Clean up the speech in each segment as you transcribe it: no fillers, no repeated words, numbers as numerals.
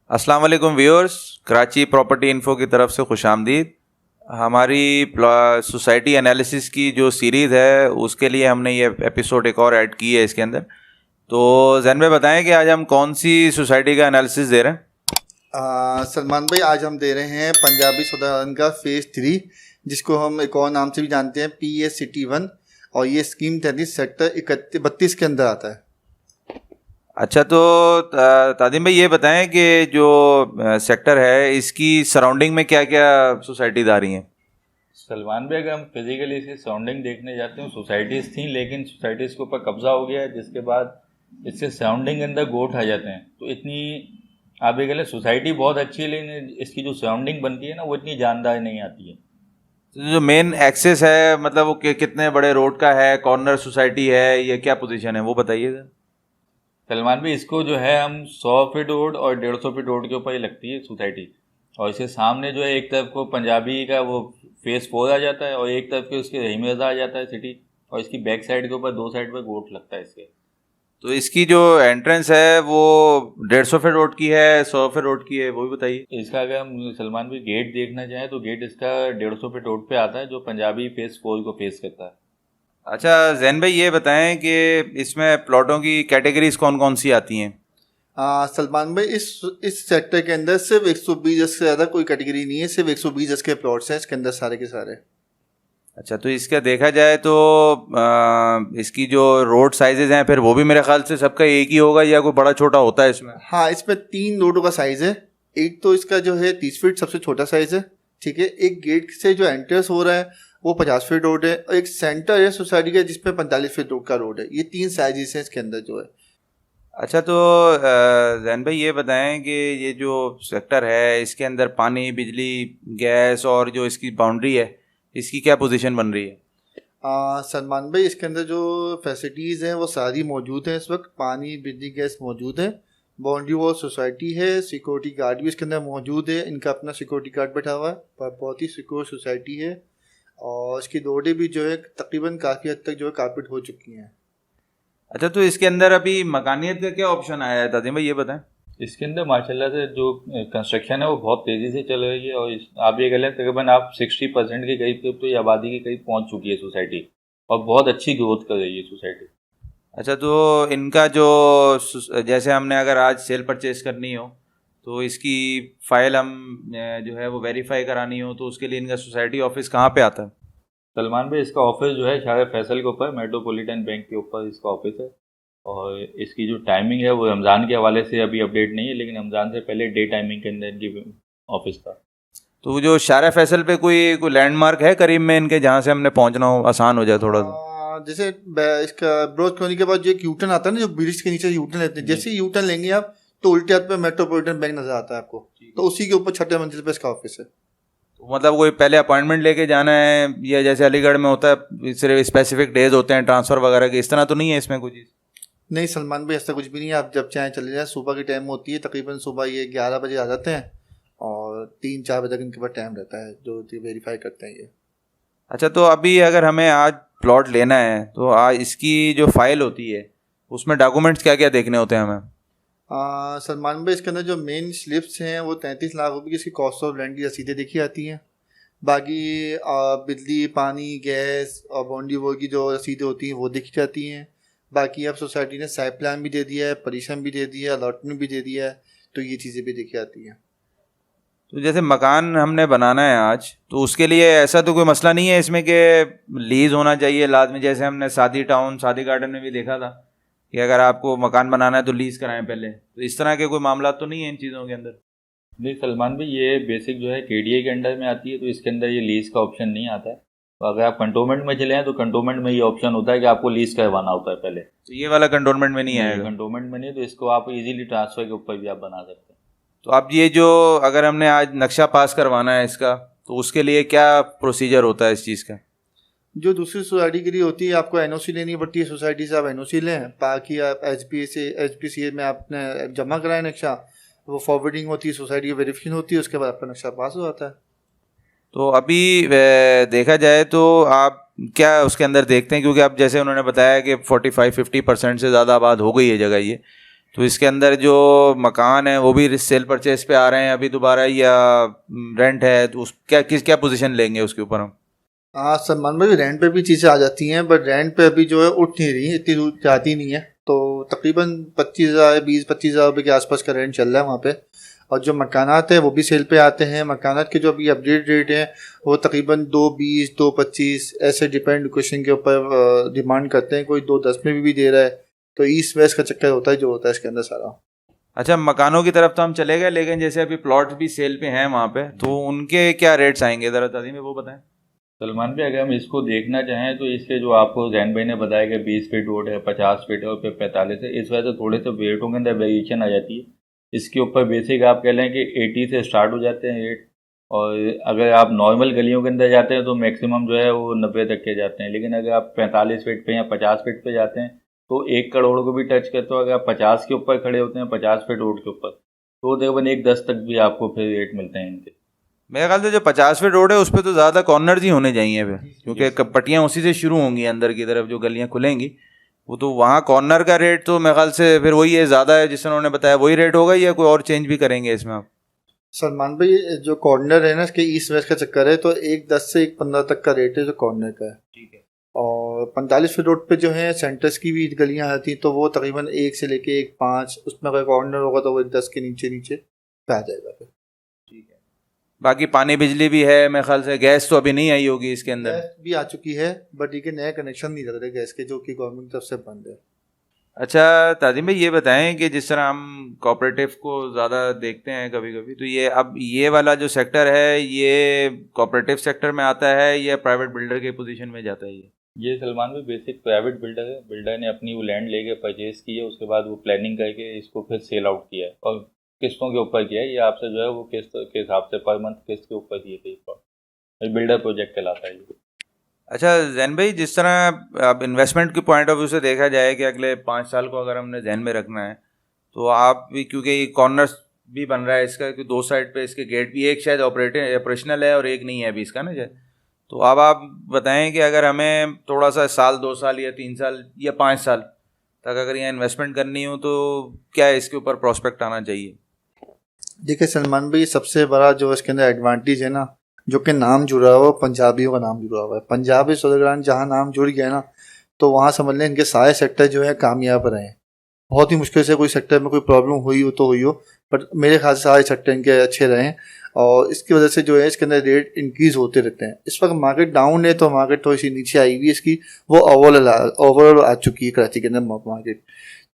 अस्सलाम वालेकुम viewers, Karachi property info की तरफ से खुशामदीद। हमारी सोसाइटी एनालिसिस की जो सीरीज़ है उसके लिए हमने ये एपिसोड एक और ऐड की है इसके अंदर। तो जैन भाई बताएं कि आज हम कौन सी सोसाइटी का एनालिसिस दे रहे हैं। सलमान भाई, आज हम दे रहे हैं पंजाबी सौदागरन का फेज़ 3, जिसको हम एक और नाम से भी जानते हैं PS सिटी 1, और ये स्कीम 33 सेक्टर 32 के अंदर आता है। अच्छा, तो तादिम भाई ये बताएं कि जो सेक्टर है इसकी सराउंडिंग में क्या क्या सोसाइटीज़ आ रही हैं। सलमान भाई, अगर हम फिजिकली इसकी सराउंडिंग देखने जाते हैं, सोसाइटीज़ थी लेकिन सोसाइटीज़ के ऊपर कब्जा हो गया है, जिसके बाद इसके सराउंडिंग के अंदर गोट आ जाते हैं। तो इतनी आप ये कह लें सोसाइटी बहुत अच्छी है, लेकिन इसकी जो सराउंडिंग बनती है ना वो इतनी जानदार नहीं आती है। तो जो मेन एक्सेस है मतलब वो कितने बड़े रोड का है, कॉर्नर सोसाइटी है, ये क्या पोजीशन है वो बताइए सर। सलमान भाई, इसको जो है हम 100 फीट रोड और 150 फीट रोड के ऊपर ही लगती है सोसाइटी, और इसके सामने जो है एक तरफ को पंजाबी का वो फेस 4 आ जाता है और एक तरफ के उसके रहीम रज़ा आ जाता है सिटी, और इसकी बैक साइड के ऊपर दो साइड पर गोट लगता है इसके। तो इसकी जो एंट्रेंस है वो 150 फीट रोड की है, 100 फीट रोड की है, वो भी बताइए। इसका अगर हम सलमान भाई गेट देखना चाहें तो गेट इसका 150 फीट रोड पे आता है, जो पंजाबी फेस 4 को फेस करता है। अच्छा जैन भाई ये बताएं कि इसमें प्लॉटों की कैटेगरीज कौन कौन सी आती हैं। सलमान भाई, इस सेक्टर के अंदर सिर्फ 120 गज से ज़्यादा कोई कैटेगरी नहीं है, सिर्फ 120 गज के प्लॉट्स हैं इसके अंदर सारे के सारे। अच्छा, तो इसका देखा जाए तो इसकी जो रोड साइजेज हैं फिर वो भी मेरे ख्याल से सबका एक ही होगा या कोई बड़ा छोटा होता है इसमें। हाँ, इसमें 3 रोडों का साइज़ है। एक तो इसका जो है 30 फीट सबसे छोटा साइज़ है, ठीक है। एक गेट से जो एंट्रेंस हो रहा है वो 50 फीट रोड है, और एक सेंटर है सोसाइटी का जिसमें 45 फीट रोड का रोड है। ये 3 साइजेस हैं इसके अंदर जो है। अच्छा, तो जैन भाई ये बताएं कि ये जो सेक्टर है इसके अंदर पानी, बिजली, गैस और जो इसकी बाउंड्री है इसकी क्या पोजीशन बन रही है। सलमान भाई, इसके अंदर जो फैसिलिटीज़ हैं वो सारी मौजूद हैं इस वक्त। पानी, बिजली, गैस मौजूद है। बाउंड्री वॉल सोसाइटी है। सिक्योरिटी गार्ड भी इसके अंदर मौजूद है, इनका अपना सिक्योरिटी गार्ड बैठा हुआ है। पर बहुत ही सिक्योर सोसाइटी है, और इसकी रोडें भी जो है तकरीबन काफ़ी हद तक जो है कारपेट हो चुकी हैं। अच्छा, तो इसके अंदर अभी मकानियत का क्या ऑप्शन आया है तादिम भाई ये बताएं। इसके अंदर माशाल्लाह से जो कंस्ट्रक्शन है वो बहुत तेज़ी से चल रही है, और आप ये कह लें तकरीबन आप 60% के करीब तो ये आबादी के करीब पहुंच चुकी है सोसाइटी, और बहुत अच्छी ग्रोथ कर रही है सोसाइटी। अच्छा, तो इनका जो जैसे हमने अगर आज सेल परचेज करनी हो तो इसकी फ़ाइल हम जो है वो वेरीफाई करानी हो तो उसके लिए इनका सोसाइटी ऑफिस कहाँ पे आता है। सलमान भाई, इसका ऑफिस जो है शाह फैसल के ऊपर मेट्रोपॉलिटन बैंक के ऊपर इसका ऑफिस है, और इसकी जो टाइमिंग है वो रमज़ान के हवाले से अभी अपडेट नहीं है, लेकिन रमज़ान से पहले डे टाइमिंग के अंदर इनकी ऑफिस था। तो जो शारा फैसल पे कोई लैंडमार्क है करीब में इनके जहाँ से हमने पहुँचना हो, आसान हो जाए थोड़ा सा। जैसे इसका ब्रोज कॉलोनी के बाद जो एक यूटर्न आता है ना, जो ब्रिज के नीचे यूटर्न लेते हैं, जैसे यूटर्न लेंगे आप तो उल्टे हाथ पे मेट्रोपॉलिटन बैंक नजर आता है आपको, तो उसी के ऊपर 6ठे मंजिल पे इसका ऑफिस है। तो मतलब कोई पहले अपॉइंटमेंट लेके जाना है या जैसे अलीगढ़ में होता है सिर्फ स्पेसिफिक डेज होते हैं ट्रांसफ़र वगैरह के, इस तरह तो नहीं है इसमें कोई चीज़। नहीं सलमान भाई, ऐसा कुछ भी नहीं है। आप जब चाहें चले जाएं। सुबह की टाइम होती है, तकरीबन सुबह ये 11 बजे आ जाते हैं, और 3-4 बजे तक इनके पास टाइम रहता है जो वेरीफाई करते हैं ये। अच्छा, तो अभी अगर हमें आज प्लॉट लेना है तो आज इसकी जो फाइल होती है उसमें डॉक्यूमेंट्स क्या क्या देखने होते हैं हमें। सलमान भाई, इसके अंदर जो मेन स्लिप्स हैं वो 33 लाख रुपए की इसकी कॉस्ट ऑफ लैंड की रसीदें देखी आती हैं। बाकी बिजली, पानी, गैस और बाउंड्री वॉल की जो रसीदें होती हैं वो देखी जाती हैं। बाकी अब सोसाइटी ने साइट प्लान भी दे दिया है, परमिशन भी दे दिया है, अलॉटमेंट भी दे दिया है, तो ये चीज़ें भी देखी आती हैं। तो जैसे मकान हमने बनाना है आज तो उसके लिए ऐसा तो कोई मसला नहीं है इसमें कि लीज होना चाहिए लाजमी, जैसे हमने शादी टाउन, शादी गार्डन में भी देखा था कि अगर आपको मकान बनाना है तो लीज कराएं पहले, तो इस तरह के कोई मामला तो नहीं है इन चीज़ों के अंदर। नहीं सलमान भाई, ये बेसिक जो है KDA के अंडर में आती है, तो इसके अंदर ये लीज का ऑप्शन नहीं आता है। तो अगर आप कंटोनमेंट में चले हैं तो कंटोनमेंट में ये ऑप्शन होता है कि आपको लीज करवाना होता है पहले। तो ये वाला कंटोनमेंट में नहीं आएगा। कंटोनमेंट में नहीं, तो इसको आप इजीली ट्रांसफर के ऊपर भी आप बना सकते हैं। तो अब ये जो अगर हमने आज नक्शा पास करवाना है इसका तो उसके लिए क्या प्रोसीजर होता है इस चीज़ का। जो दूसरी सोसाइटी के लिए होती है आपको NOC लेनी पड़ती है सोसाइटी से, आप NOC लें। बाकी आप HPCA में आपने जमा कराए नक्शा, वो फॉरवर्डिंग होती है, सोसाइटी की वेरिफिकेशन होती है, उसके बाद आपका नक्शा पास हो जाता है। तो अभी देखा जाए तो आप क्या उसके अंदर देखते हैं, क्योंकि अब जैसे उन्होंने बताया कि 45-50% से ज़्यादा आबाद हो गई है जगह ये, तो इसके अंदर जो मकान है वो भी सेल परचेज पे आ रहे हैं अभी दोबारा, या रेंट है, तो उस क्या पोजीशन लेंगे उसके ऊपर हम? हाँ सलमान भाई, रेंट पे भी चीज़ें आ जाती हैं, बट रेंट पे अभी जो है उठ नहीं रही, इतनी दूर जाती नहीं है। तो तकरीबन 25,000 20-25,000 रुपये के आसपास का रेंट चल रहा है वहाँ पे। और जो मकानात है वो भी सेल पे आते हैं। मकानात के जो अभी अपडेट रेट हैं वो तकरीबन 2.20 2.25 ऐसे डिपेंड लोकेशन के ऊपर डिमांड करते हैं। कोई 2.10 में भी दे रहा है। तो ईस्ट वेस्ट का चक्कर होता है जो होता है इसके अंदर सारा। अच्छा, मकानों की तरफ तो हम चले गए, लेकिन जैसे अभी प्लॉट भी सेल पे हैं वहाँ पे, तो उनके क्या रेट्स आएंगे ज़रा ताज़ी में वो बताएं। सलमान भाई, अगर हम इसको देखना चाहें तो इसके जो आपको जैन भाई ने बताया कि 20 फीट रोड है, 50 फीट है और फिर 45 है, इस वजह से थोड़े से रेटों के अंदर वेरिएशन आ जाती है। इसके ऊपर बेसिक आप कह लें कि 80 से स्टार्ट हो जाते हैं रेट, और अगर आप नॉर्मल गलियों के अंदर जाते हैं तो मैक्सिमम जो है वो 90 तक के जाते हैं। लेकिन अगर आप 45 फीट पे या 50 फीट पे जाते हैं तो 1 करोड़ को भी टच करते हो। अगर आप 50 के ऊपर खड़े होते हैं, 50 फीट रोड के ऊपर, तो तकरीबन 1.10 तक भी आपको फिर रेट मिलते हैं इनके। मेरे ख्याल से जो 50 फीट रोड है उस पर तो ज़्यादा कॉर्नर्स ही होने चाहिए फिर, क्योंकि पट्टियाँ उसी से शुरू होंगी अंदर की तरफ, जो गलियाँ खुलेंगी वो तो वहाँ कॉर्नर का रेट तो मेरे ख्याल से फिर वही है, ज़्यादा है जिस उन्होंने बताया वही रेट होगा, या कोई और चेंज भी करेंगे इसमें आप? सलमान भाई, जो कॉर्नर है ना इसके ईस्ट वेस्ट का चक्कर है, तो 1.10 से 1.15 तक का रेट है जो कॉर्नर का है। ठीक है। और 45 फीट रोड पे जो है सेंटर्स की भी गलियां आती तो वो तकरीबन 1 से लेके 1.5, उसमें अगर कॉर्नर होगा तो वो 1.10 के नीचे नीचे पे आ जाएगा फिर। ठीक है। बाकी पानी बिजली भी है मेरे ख्याल से, गैस तो अभी नहीं आई होगी इसके अंदर? गैस भी आ चुकी है, बट ये नया कनेक्शन नहीं लग रहे गैस के, जो कि गवर्नमेंट की तरफ से बंद है। अच्छा ताजिम भाई, ये बताएं कि जिस तरह हम कोऑपरेटिव को ज़्यादा देखते हैं कभी कभी, तो ये वाला जो सेक्टर है ये कोऑपरेटिव सेक्टर में आता है या प्राइवेट बिल्डर के पोजीशन में जाता है? ये सलमान भी बेसिक प्राइवेट बिल्डर है। बिल्डर ने अपनी वो लैंड लेके परचेज की है, उसके बाद वो प्लानिंग करके इसको फिर सेल आउट किया है और किस्तों के ऊपर किया है। ये आपसे जो है वो किस्त के हिसाब से पर मंथ किस्त के ऊपर दिए थे इसको, बिल्डर प्रोजेक्ट कहलाता है ये। अच्छा जैन भाई, जिस तरह अब इन्वेस्टमेंट के पॉइंट ऑफ व्यू से देखा जाए कि अगले 5 साल को अगर हमने जहन में रखना है, तो आप भी, क्योंकि ये कॉर्नर्स भी बन रहा है इसका, कि 2 साइड पे इसके गेट भी, एक शायद ऑपरेशनल है और एक नहीं है अभी इसका ना शायद, तो अब आप बताएं कि अगर हमें थोड़ा सा 1-2 साल या 3 साल या 5 साल तक अगर यहाँ इन्वेस्टमेंट करनी हो तो क्या इसके ऊपर प्रॉस्पेक्ट आना चाहिए? देखिए सलमान भाई, सबसे बड़ा जो इसके अंदर एडवांटेज है ना, जो कि नाम जुड़ा हुआ है, पंजाबियों का नाम जुड़ा हुआ है। पंजाबी सौदागरान जहाँ नाम जुड़ गया ना, तो वहाँ समझ लें इनके सारे सेक्टर जो है कामयाब रहे हैं। बहुत ही मुश्किल से कोई सेक्टर में कोई प्रॉब्लम हुई हो तो हुई हो, बट मेरे ख्याल से सारे सेक्टर इनके अच्छे रहे हैं। और इसकी वजह से जो है इसके अंदर रेट इंक्रीज होते रहते हैं। इस वक्त मार्केट डाउन है, तो मार्केट थोड़ी सी नीचे आई हुई है इसकी, वो ओवरऑल आ चुकी है कराची के अंदर मार्केट।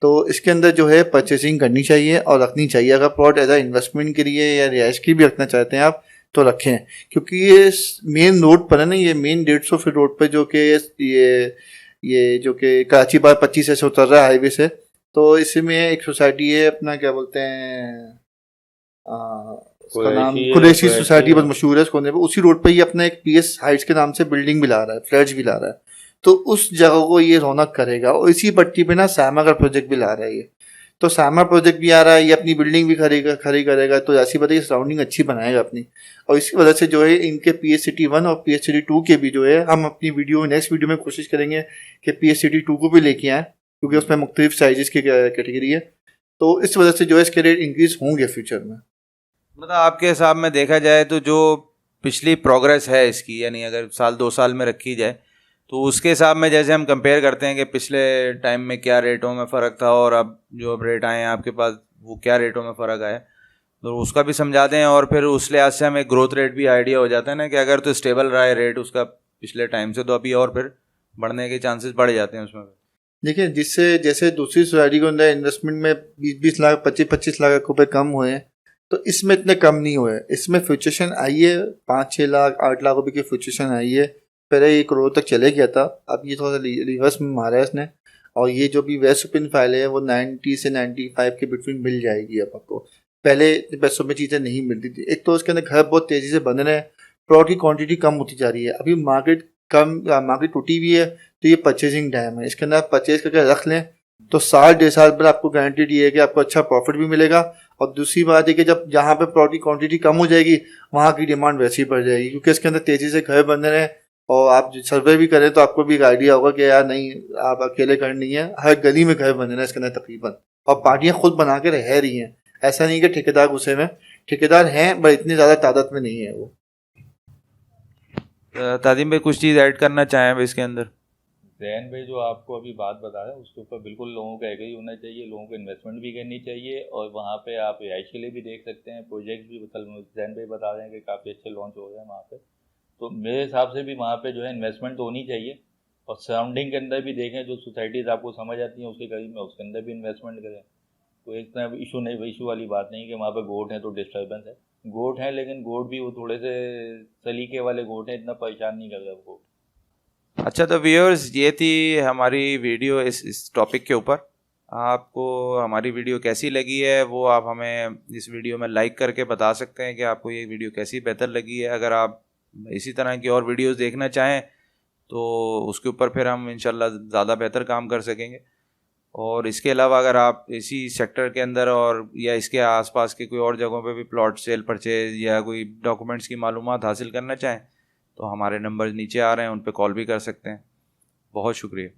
तो इसके अंदर जो है परचेसिंग करनी चाहिए और रखनी चाहिए। अगर प्लॉट एज आ इन्वेस्टमेंट के लिए या रिहाइश की भी रखना चाहते हैं आप तो रखें, क्योंकि ये मेन रोड पर है ना, ये मेन 150 फीट रोड पर जो कि ये जो कि कराची बार 25 से उतर रहा है हाईवे से। तो इसमें एक सोसाइटी है, अपना क्या बोलते हैं, उसका नाम कुरैशी सोसाइटी बहुत मशहूर है। उसको उसी रोड पे ही अपना एक पीएस हाइट्स के नाम से बिल्डिंग भी ला रहा है, फ्लैट्स भी ला रहा है। तो उस जगह को ये रौनक करेगा। और इसी पट्टी पे ना सामा का प्रोजेक्ट भी ला रहा है ये। तो सामा प्रोजेक्ट भी आ रहा है, ये अपनी बिल्डिंग भी खड़ी करेगा, तो ऐसी बात है सराउंडिंग अच्छी बनाएगा अपनी। और इसकी वजह से जो है इनके PH-City 1 और PH-City 2 के भी जो है, हम अपनी नेक्स्ट वीडियो में कोशिश करेंगे कि PH-City 2 को भी लेके आएँ, क्योंकि उसमें मुख्तलिफ साइजेस की कैटेगरी है। तो इस वजह से जो है इसके रेट इंक्रीज होंगे फ्यूचर में। मतलब आपके हिसाब में देखा जाए तो जो पिछली प्रोग्रेस है इसकी, यानी अगर 1-2 साल में रखी जाए, तो उसके हिसाब में जैसे हम कंपेयर करते हैं कि पिछले टाइम में क्या रेटों में फ़र्क था और अब जो अब रेट आए हैं आपके पास, वो क्या रेटों में फ़र्क आया, तो उसका भी समझा दें। और फिर उस लिहाज से हमें ग्रोथ रेट भी आइडिया हो जाता है ना, कि अगर तो स्टेबल रहा है रेट उसका पिछले टाइम से, तो अभी और फिर बढ़ने के चांसेस बढ़ जाते हैं उसमें। देखिए, जिससे जैसे दूसरी सोसाइटी के अंदर इन्वेस्टमेंट में 20-20 लाख 25-25 लाख रुपए कम हुए हैं, तो इसमें इतने कम नहीं हुए। इसमें फ्यूचरेशन आई है 5-6 लाख 8 लाख रुपए की फ्यूचरेशन आई है। पहले 1 करोड़ तक चले गया था, अब ये थोड़ा सा रिवर्स में मारा है इसने। और ये जो भी वेस्ट ओपन फाइल है वो 90 से 95 के बिटवीन मिल जाएगी अब आपको। पहले पैसों में चीज़ें नहीं मिलती थी। एक तो उसके अंदर घर बहुत तेज़ी से बन रहे हैं, प्लॉट की क्वांटिटी कम होती जा रही है। अभी मार्केट टूटी हुई है, तो ये परचेजिंग टाइम है। इसके अंदर आप परचेज करके रख लें तो 1.5 साल पर आपको गारंटीड ये है कि आपको अच्छा प्रॉफिट भी मिलेगा। और दूसरी बात है कि जब जहाँ पे प्लॉट की क्वांटिटी कम हो जाएगी, वहाँ की डिमांड वैसी बढ़ जाएगी, क्योंकि इसके अंदर तेज़ी से घर बन रहे हैं। और आप सर्वे भी करें तो आपको भी एक आइडिया होगा कि यार नहीं, आप अकेले घर नहीं है, हर गली में घर बन रहे हैं इसके अंदर तकरीबन। और पार्टियां खुद बना के रह रही हैं। ऐसा नहीं कि ठेकेदार घुसे में, ठेकेदार हैं पर इतनी ज़्यादा तादाद में नहीं है वो। ताजिम भाई कुछ चीज़ ऐड करना चाहें अब इसके अंदर? जैन भाई जो आपको अभी बात बताया उसके ऊपर बिल्कुल लोगों का एग्री होना चाहिए, लोगों को इन्वेस्टमेंट भी करनी चाहिए, और वहाँ पे आप रिहाइश के लिए भी देख सकते हैं, प्रोजेक्ट भी जैन भाई बता रहे हैं कि काफ़ी अच्छे लॉन्च हो रहे हैं वहाँ पे। तो मेरे हिसाब से भी वहाँ पे जो है इन्वेस्टमेंट तो होनी चाहिए, और सराउंडिंग के अंदर भी देखें, जो सोसाइटीज़ आपको समझ आती हैं उसके करीब में, उसके अंदर भी इन्वेस्टमेंट करें। तो एक तरह इशू नहीं, इशू वाली बात नहीं कि वहाँ पे गोट है तो डिस्टर्बेंस है। गोट हैं, लेकिन गोट भी वो थोड़े से सलीके वाले गोट हैं, इतना परेशान नहीं कर रहे वो गोट। अच्छा, तो व्यूअर्स ये थी हमारी वीडियो इस टॉपिक के ऊपर। आपको हमारी वीडियो कैसी लगी है वो आप हमें इस वीडियो में लाइक करके बता सकते हैं कि आपको ये वीडियो कैसी बेहतर लगी है। अगर आप इसी तरह की और वीडियोस देखना चाहें तो उसके ऊपर फिर हम इंशाल्लाह ज़्यादा बेहतर काम कर सकेंगे। और इसके अलावा अगर आप इसी सेक्टर के अंदर और या इसके आसपास के कोई और जगहों पे भी प्लॉट सेल परचेज या कोई डॉक्यूमेंट्स की मालूमात हासिल करना चाहें तो हमारे नंबर नीचे आ रहे हैं, उन पे कॉल भी कर सकते हैं। बहुत शुक्रिया।